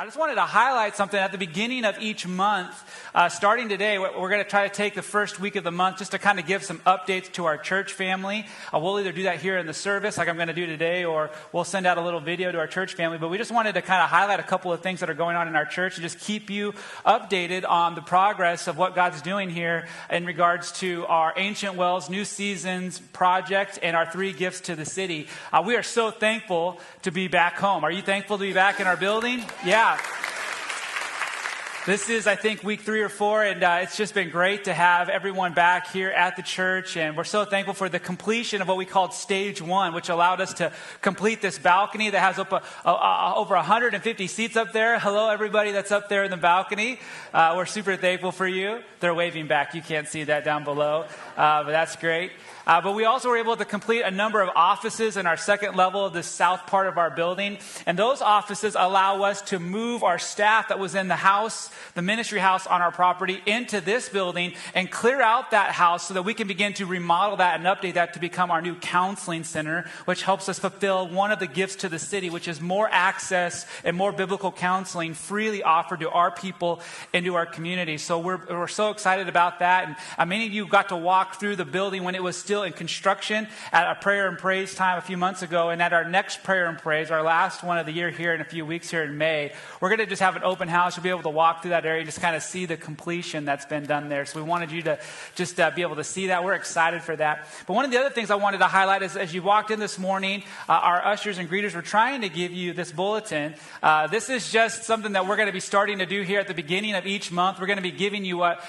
I just wanted to highlight something at the beginning of each month. Starting today, we're going to try to take the first week of the month just to kind of give some updates to our church family. We'll either do that here in the service like I'm going to do today, or we'll send out a little video to our church family. But we just wanted to kind of highlight a couple of things that are going on in our church and just keep you updated on the progress of what God's doing here in regards to our Ancient Wells New Seasons project and our 3 gifts to the city. We are so thankful to be back home. Are you thankful to be back in our building? Yeah. This is, I think, week 3 or 4, and it's just been great to have everyone back here at the church, and we're so thankful for the completion of what we called Stage 1, which allowed us to complete this balcony that has over 150 seats up there. Hello, everybody that's up there in the balcony. We're super thankful for you. They're waving back. You can't see that down below, but that's great. But we also were able to complete a number of offices in our second level of the south part of our building. And those offices allow us to move our staff that was in the house, the ministry house on our property, into this building and clear out that house so that we can begin to remodel that and update that to become our new counseling center, which helps us fulfill one of the gifts to the city, which is more access and more biblical counseling freely offered to our people and to our community. So we're so excited about that. And many of you got to walk through the building when it was still in construction at a prayer and praise time a few months ago. And at our next prayer and praise, our last one of the year here in a few weeks here in May, we're going to just have an open house. You'll be able to walk through that area and just kind of see the completion that's been done there. So we wanted you to just be able to see that. We're excited for that. But one of the other things I wanted to highlight is as you walked in this morning, our ushers and greeters were trying to give you this bulletin. This is just something that we're going to be starting to do here at the beginning of each month. We're going to be giving you what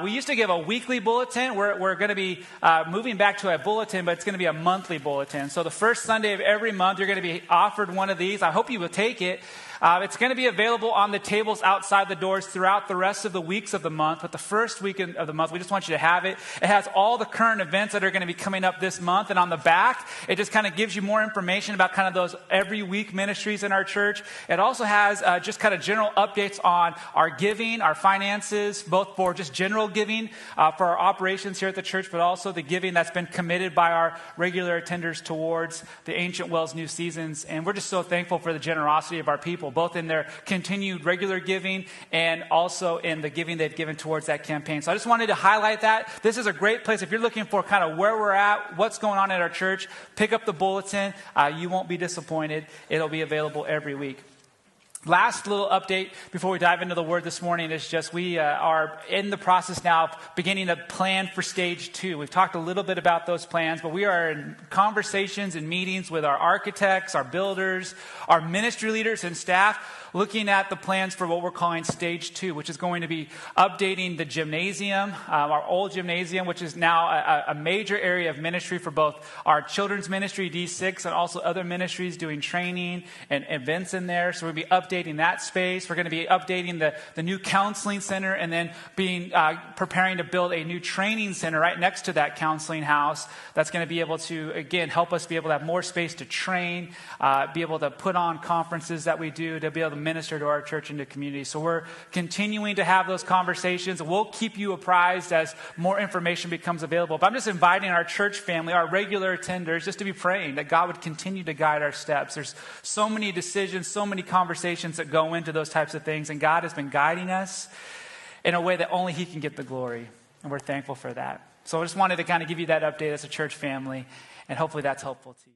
we used to give a weekly bulletin. We're going to be moving back to a bulletin, but it's going to be a monthly bulletin. So the first Sunday of every month, you're going to be offered one of these. I hope you will take it. It's going to be available on the tables outside the doors throughout the rest of the weeks of the month. But the first week of the month, we just want you to have it. It has all the current events that are going to be coming up this month. And on the back, it just kind of gives you more information about kind of those every week ministries in our church. It also has just kind of general updates on our giving, our finances, both for just general giving for our operations here at the church, but also the giving that's been committed by our regular attenders towards the Ancient Wells New Seasons. And we're just so thankful for the generosity of our people, both in their continued regular giving and also in the giving they've given towards that campaign. So I just wanted to highlight that. This is a great place. If you're looking for kind of where we're at, what's going on at our church, pick up the bulletin. You won't be disappointed. It'll be available every week. Last little update before we dive into the word this morning is just we are in the process now of beginning to plan for Stage 2. We've talked a little bit about those plans, but we are in conversations and meetings with our architects, our builders, our ministry leaders and staff, looking at the plans for what we're calling Stage 2, which is going to be updating the gymnasium, our old gymnasium, which is now a major area of ministry for both our children's ministry, D6, and also other ministries doing training and events in there. So we'll be updating that space. We're going to be updating the new counseling center and then preparing to build a new training center right next to that counseling house that's going to be able to, again, help us be able to have more space to train, be able to put on conferences that we do, to be able to minister to our church and to community. So we're continuing to have those conversations. We'll keep you apprised as more information becomes available. But I'm just inviting our church family, our regular attenders, just to be praying that God would continue to guide our steps. There's so many decisions, so many conversations that go into those types of things, and God has been guiding us in a way that only He can get the glory, and we're thankful for that. So I just wanted to kind of give you that update as a church family, and hopefully that's helpful to you.